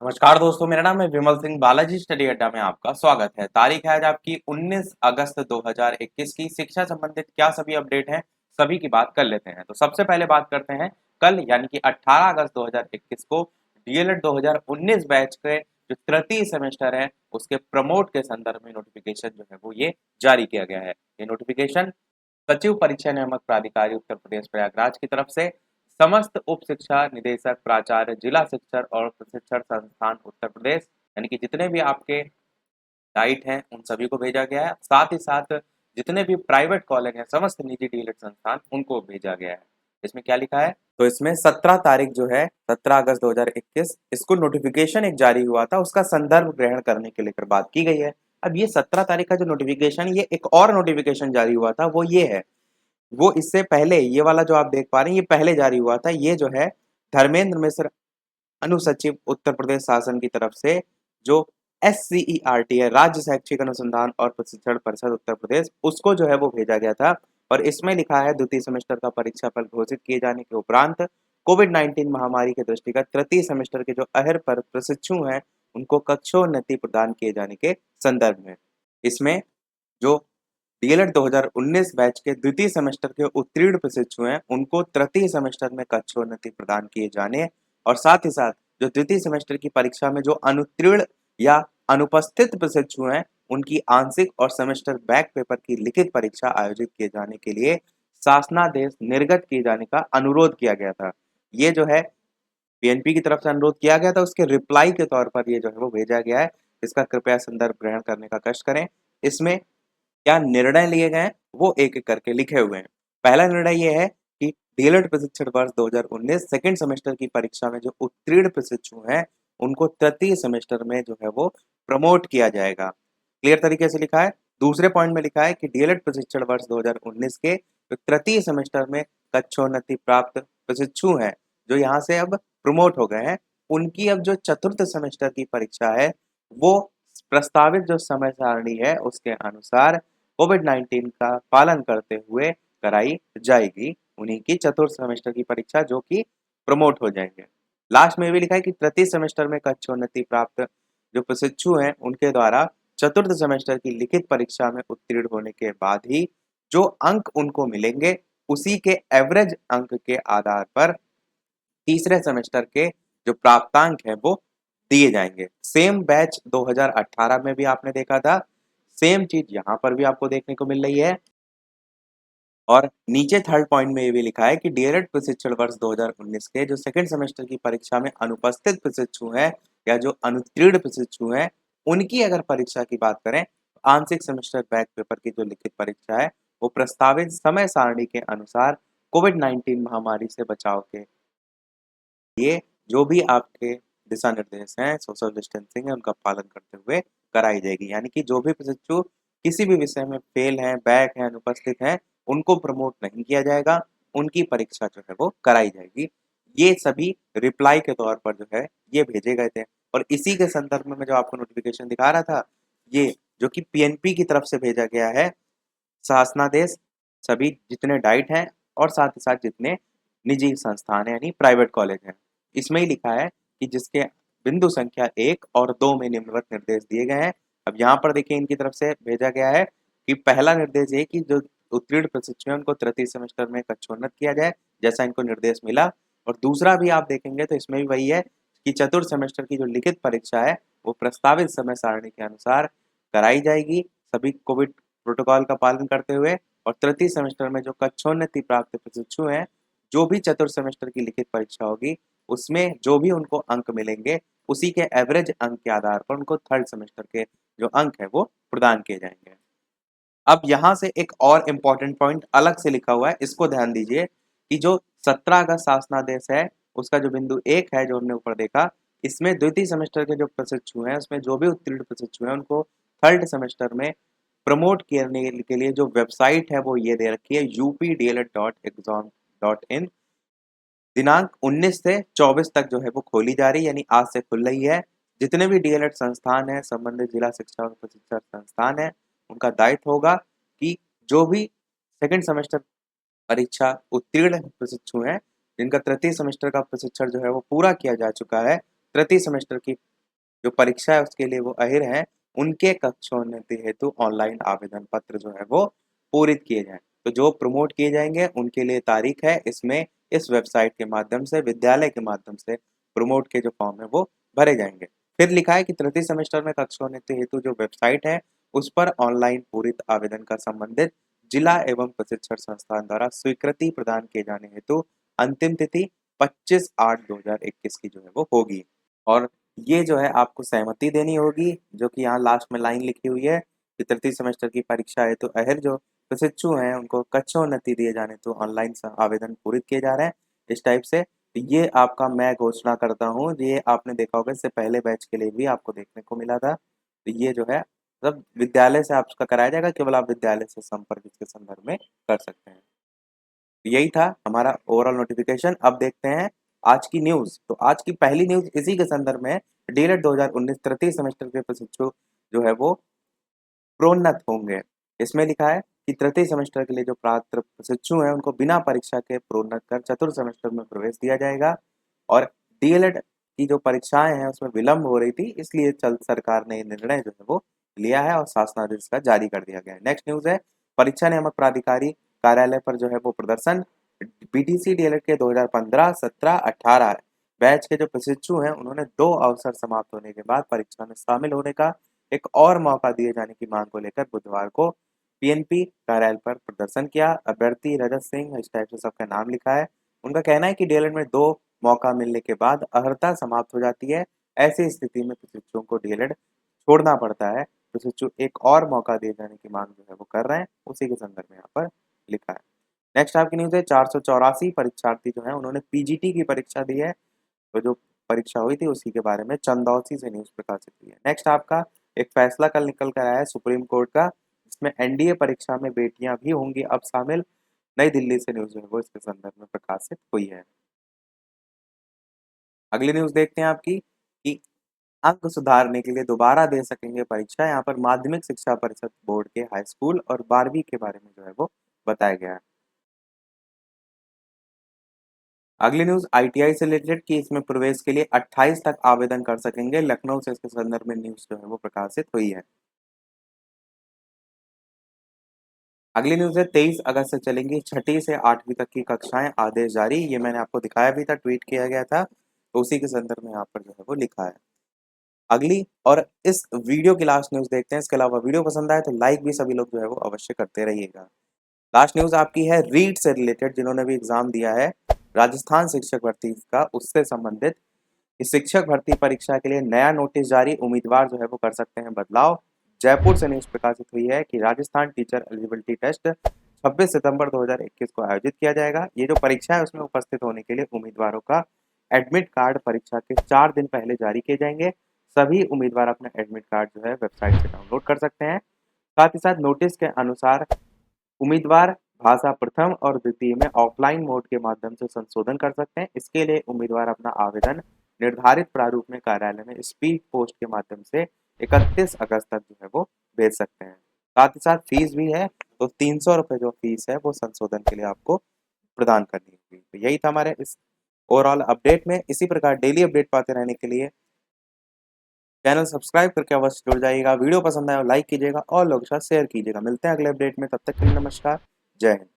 नमस्कार दोस्तों, मेरा नाम है विमल सिंह। बालाजी स्टडी अड्डा में आपका स्वागत है। तारीख है आज आपकी 19 अगस्त 2021 की। शिक्षा संबंधित क्या सभी अपडेट हैं, सभी की बात कर लेते हैं। तो सबसे पहले बात करते हैं कल यानी कि 18 अगस्त 2021 को डीएलएड 2019 बैच के जो तृतीय सेमेस्टर है उसके प्रमोट के संदर्भ में नोटिफिकेशन जो है वो ये जारी किया गया है। ये नोटिफिकेशन सचिव परीक्षा नियामक प्राधिकारी उत्तर प्रदेश प्रयागराज की तरफ से समस्त उप शिक्षा निदेशक, प्राचार्य, जिला शिक्षक और प्रशिक्षण संस्थान उत्तर प्रदेश यानी कि जितने भी आपके डाइट हैं उन सभी को भेजा गया है। साथ ही साथ जितने भी प्राइवेट कॉलेज हैं, समस्त निजी डीएलएड संस्थान उनको भेजा गया है। इसमें क्या लिखा है, तो इसमें 17 तारीख जो है 17 अगस्त 2021 इसको नोटिफिकेशन एक जारी हुआ था, उसका संदर्भ ग्रहण करने के लेकर बात की गई है। अब ये 17 तारीख का जो नोटिफिकेशन, ये एक और नोटिफिकेशन जारी हुआ था, वो ये है, वो इससे पहले ये वाला जो आप देख पा रहे हैं ये पहले जारी हुआ था। ये जो है धर्मेंद्र मिश्र अनुसचिव उत्तर प्रदेश शासन की तरफ से जो SCERT है, राज्य शैक्षिक अनुसंधान और प्रशिक्षण परिषद उत्तर प्रदेश, उसको जो है वो भेजा गया था। और इसमें लिखा है द्वितीय सेमेस्टर का परीक्षा फल घोषित किए जाने के उपरांत कोविड-19 महामारी के दृष्टिगत तृतीय सेमेस्टर के जो अहर पर प्रशिक्षु हैं उनको कक्षोन्नति प्रदान किए जाने के संदर्भ में इसमें जो डीएलएड 2019 बैच के द्वितीय सेमेस्टर के उत्तीर्ण प्रशिक्षु हैं उनको तृतीय सेमेस्टर में कक्षोन्नति प्रदान किए जाने और साथ ही साथ जो द्वितीय सेमेस्टर की परीक्षा में जो अनुत्तीर्ण या अनुपस्थित प्रशिक्षु हैं उनकी आंशिक और सेमेस्टर बैक पेपर की लिखित परीक्षा आयोजित किए जाने के लिए शासनादेश निर्गत किए जाने का अनुरोध किया गया था। ये जो है पीएनपी की तरफ से अनुरोध किया गया था, उसके रिप्लाई के तौर पर ये जो है वो भेजा गया है। इसका कृपया संदर्भ ग्रहण करने का कष्ट करें। इसमें क्या निर्णय लिए गए हैं वो एक एक करके लिखे हुए हैं। पहला निर्णय ये है कि डीएलएड प्रशिक्षण वर्ष 2019 सेकेंड सेमेस्टर की परीक्षा में जो उत्तीर्ण प्रशिक्षु हैं उनको तृतीय सेमेस्टर में जो है वो प्रमोट किया जाएगा। क्लियर तरीके से लिखा है। दूसरे पॉइंट में लिखा है कि डीएलएड प्रशिक्षण वर्ष 2019 के जो तृतीय सेमेस्टर में कक्षोन्नति प्राप्त प्रशिक्षु हैं जो यहाँ से अब प्रमोट हो गए हैं, उनकी अब जो चतुर्थ सेमेस्टर की परीक्षा है वो प्रस्तावित जो समय सारणी है उसके अनुसार कोविड-19 का पालन करते हुए कराई जाएगी। उन्हीं की चतुर्थ सेमेस्टर की परीक्षा जो कि प्रमोट हो जाएंगे। लास्ट में भी लिखा है कि तृतीय सेमेस्टर में कक्षोन्नति प्राप्त जो प्रशिक्षु हैं उनके द्वारा चतुर्थ सेमेस्टर की लिखित परीक्षा में उत्तीर्ण होने के बाद ही जो अंक उनको मिलेंगे उसी के एवरेज अंक के आधार पर तीसरे सेमेस्टर के जो प्राप्तांक है वो दिए जाएंगे। सेम बैच 2018 में भी आपने देखा था, सेम चीज यहाँ पर भी आपको देखने को मिल रही है। और नीचे थर्ड पॉइंट में ये भी लिखा है कि डीएलएड प्रशिक्षण वर्ष 2019 के जो सेकंड सेमेस्टर की परीक्षा में अनुपस्थित प्रशिक्षु हैं या जो अनुत्तीर्ण प्रशिक्षु हैं उनकी अगर परीक्षा की बात करें तो आंशिक सेमेस्टर बैक पेपर की जो लिखित परीक्षा है वो प्रस्तावित समय सारणी के अनुसार कोविड-19 महामारी से बचाव के ये जो भी आपके दिशा निर्देश हैं, सोशल डिस्टेंसिंग है, उनका पालन करते हुए कराई जाएगी। यानी कि जो भी प्रशिक्षु किसी भी विषय में फेल हैं, बैक हैं, अनुपस्थित हैं, उनको प्रमोट नहीं किया जाएगा, उनकी परीक्षा जो है वो कराई जाएगी। ये सभी रिप्लाई के तौर पर जो है ये भेजे गए थे। और इसी के संदर्भ में मैं जो आपको नोटिफिकेशन दिखा रहा था, ये जो कि पीएनपी की तरफ से भेजा गया है, शासनादेश सभी जितने डाइट हैं और साथ ही साथ जितने निजी संस्थान हैं यानी प्राइवेट कॉलेज हैं, इसमें ही लिखा है कि जिसके बिंदु संख्या 1 और 2 में निम्नवत निर्देश दिए गए हैं। अब यहाँ पर देखिए इनकी तरफ से भेजा गया है कि पहला निर्देश ये कि जो उत्तीर्ण प्रशिक्षु हैं उनको तृतीय सेमेस्टर में कक्षोन्नत किया जाए, जैसा इनको निर्देश मिला। और दूसरा भी आप देखेंगे तो इसमें भी वही है कि चतुर्थ सेमेस्टर की जो लिखित परीक्षा है वो प्रस्तावित समय सारणी के अनुसार कराई जाएगी, सभी कोविड प्रोटोकॉल का पालन करते हुए। और तृतीय सेमेस्टर में जो कक्षोन्नति प्राप्त प्रशिक्षु हैं, जो भी चतुर्थ सेमेस्टर की लिखित परीक्षा होगी उसमें जो भी उनको अंक मिलेंगे उसी के एवरेज अंक के आधार पर उनको थर्ड सेमेस्टर के जो अंक है वो प्रदान किए जाएंगे। अब यहाँ से एक और इम्पोर्टेंट पॉइंट अलग से लिखा हुआ है, इसको ध्यान दीजिए कि जो 17 का शासनादेश है उसका जो बिंदु 1 है जो हमने ऊपर देखा, इसमें द्वितीय सेमेस्टर के जो प्रशिक्षु हैं उसमें जो भी उत्तीर्ण प्रशिक्षु हैं उनको थर्ड सेमेस्टर में प्रमोट करने के लिए जो वेबसाइट है वो ये दे रखी है updled.exam.in। दिनांक 19 से 24 तक जो है वो खोली जा रही है, यानी आज से खुल रही है। जितने भी डीएलएड संस्थान हैं, संबंधित जिला शिक्षा और प्रशिक्षण संस्थान है, उनका दायित्व होगा कि जो भी सेकंड सेमेस्टर परीक्षा उत्तीर्ण प्रशिक्षु हैं जिनका तृतीय सेमेस्टर का प्रशिक्षण जो है वो पूरा किया जा चुका है, तृतीय सेमेस्टर की जो परीक्षा है उसके लिए वो अहिर हैं, उनके कक्षोन्नति हेतु ऑनलाइन आवेदन पत्र जो है वो पूरित किए जाएँ। तो जो प्रमोट किए जाएँगे उनके लिए तारीख है, इसमें इस वेबसाइट के माध्यम से, विद्यालय के माध्यम से प्रमोट के जो फॉर्म है वो भरे जाएँगे। फिर लिखा है कि तृतीय सेमेस्टर में कक्षोन्नति हेतु जो वेबसाइट है, उस पर ऑनलाइन पूरित आवेदन का संबंधित जिला एवं प्रशिक्षण संस्थान द्वारा स्वीकृति प्रदान किए जाने हेतु अंतिम तिथि 25/8/2021 की जो है वो होगी। और ये जो है आपको सहमति देनी होगी, जो कि यहाँ लास्ट में लाइन लिखी हुई है कि तृतीय सेमेस्टर की परीक्षा हेतु अहर जो प्रशिक्षु हैं उनको कक्षोन्नति दिए जाने हेतु ऑनलाइन आवेदन पूरित किए जा रहे हैं इस टाइप से। तो ये आपका मैं घोषणा करता हूँ, ये आपने देखा होगा इससे पहले बैच के लिए भी आपको देखने को मिला था। तो ये जो है मतलब विद्यालय से आपका कराया जाएगा, केवल आप विद्यालय से संपर्क इसके संदर्भ में कर सकते हैं। तो यही था हमारा ओवरऑल नोटिफिकेशन। अब देखते हैं आज की न्यूज़। तो आज की पहली न्यूज़ इसी के संदर्भ में है। डीएलएड 2019 तृतीय सेमेस्टर के प्रशिक्षु जो है वो प्रोन्नत होंगे। इसमें लिखा है कि तृतीय सेमेस्टर के लिए जो पात्र प्रशिक्षु हैं उनको बिना परीक्षा के प्रोन्नत कर चतुर्थ सेमेस्टर में प्रवेश दिया जाएगा। और डीएलएड की जो परीक्षाएं हैं उसमें विलंब हो रही थी, इसलिए चल सरकार ने ये निर्णय जो है वो लिया है और शासनादेश का जारी कर दिया गया है। नेक्स्ट न्यूज़ है परीक्षा नियामक प्राधिकारी कार्यालय पर जो है वो प्रदर्शन। बीटीसी डीएलएड के 2015, 17, 18 बैच के जो प्रशिक्षु हैं उन्होंने 2 अवसर समाप्त होने के बाद परीक्षा में शामिल होने का एक और मौका दिए जाने की मांग को लेकर बुधवार को पीएनपी कार्यालय पर प्रदर्शन किया। अभ्यर्थी रजत सिंह, इस टाइप से सबका नाम लिखा है। उनका कहना है कि डीएलएड में 2 मौका मिलने के बाद अर्हता समाप्त हो जाती है। ऐसी स्थिति में प्रशिक्षुओं को डीएलएड छोड़ना पड़ता है। प्रशिक्षु एक और मौका दिए जाने की मांग जो है वो कर रहे हैं, उसी के संदर्भ में यहाँ पर लिखा है। नेक्स्ट आपकी न्यूज़ है 484 परीक्षार्थी जो हैं उन्होंने पीजीटी की परीक्षा दी है। तो जो परीक्षा हुई थी उसी के बारे में चंदौसी से न्यूज़ प्रकाशित हुई है। नेक्स्ट आपका एक फैसला कल निकल कर आया है सुप्रीम कोर्ट का, जिसमें एनडीए परीक्षा में बेटियां भी होंगी अब शामिल। नई दिल्ली से न्यूज़ है वो इसके संदर्भ में प्रकाशित हुई है। अगली न्यूज़ देखते हैं आपकी कि अंक सुधारने के लिए दोबारा दे सकेंगे परीक्षा। यहाँ पर माध्यमिक शिक्षा परिषद बोर्ड के हाई स्कूल और 12वीं के बारे में जो है वो बताया गया है। अगली न्यूज़ आईटीआई से रिलेटेड कि इसमें प्रवेश के लिए 28 तक आवेदन कर सकेंगे। लखनऊ से इसके संदर्भ में न्यूज़ जो है वो प्रकाशित हुई है। अगली न्यूज़ है 23 अगस्त से चलेंगी 6ठी से 8वीं तक की कक्षाएं, आदेश जारी। ये मैंने आपको दिखाया भी था, ट्वीट किया गया था, तो उसी के संदर्भ में यहाँ पर जो है वो लिखा है। अगली और इस वीडियो की लास्ट न्यूज़ देखते हैं। इसके अलावा वीडियो पसंद आए तो लाइक भी सभी लोग जो है वो अवश्य करते रहिएगा। लास्ट न्यूज़ आपकी है रीट से रिलेटेड, जिन्होंने भी एग्जाम दिया है राजस्थान शिक्षक भर्ती का, उससे संबंधित। इस शिक्षक भर्ती परीक्षा के लिए नया नोटिस जारी, उम्मीदवार जो है वो कर सकते हैं बदलाव। जयपुर से न्यूज़ प्रकाशित हुई है कि राजस्थान टीचर एलिजिबिलिटी टेस्ट 26 सितंबर 2021 को आयोजित किया जाएगा। ये जो परीक्षा है उसमें उपस्थित होने के लिए उम्मीदवारों का एडमिट कार्ड परीक्षा के 4 दिन पहले जारी किए जाएंगे। सभी उम्मीदवार अपना एडमिट कार्ड जो है वेबसाइट से डाउनलोड कर सकते हैं। साथ ही साथ नोटिस के अनुसार उम्मीदवार भाषा प्रथम और द्वितीय में ऑफलाइन मोड के माध्यम से संशोधन कर सकते हैं। इसके लिए उम्मीदवार अपना आवेदन निर्धारित प्रारूप में कार्यालय में स्पीड पोस्ट के माध्यम से 31 अगस्त तक जो है वो भेज सकते हैं। साथ ही साथ फीस भी है, तो 300 रुपये जो फीस है वो संशोधन के लिए आपको प्रदान करनी होगी। तो यही था हमारे इस ओवरऑल अपडेट में। इसी प्रकार डेली अपडेट पाते रहने के लिए चैनल सब्सक्राइब करके अवश्य जुड़ जाइएगा। वीडियो पसंद आए लाइक कीजिएगा और लोगों के साथ शेयर कीजिएगा। मिलते हैं अगले अपडेट में, तब तक के लिए नमस्कार, जय हिंद।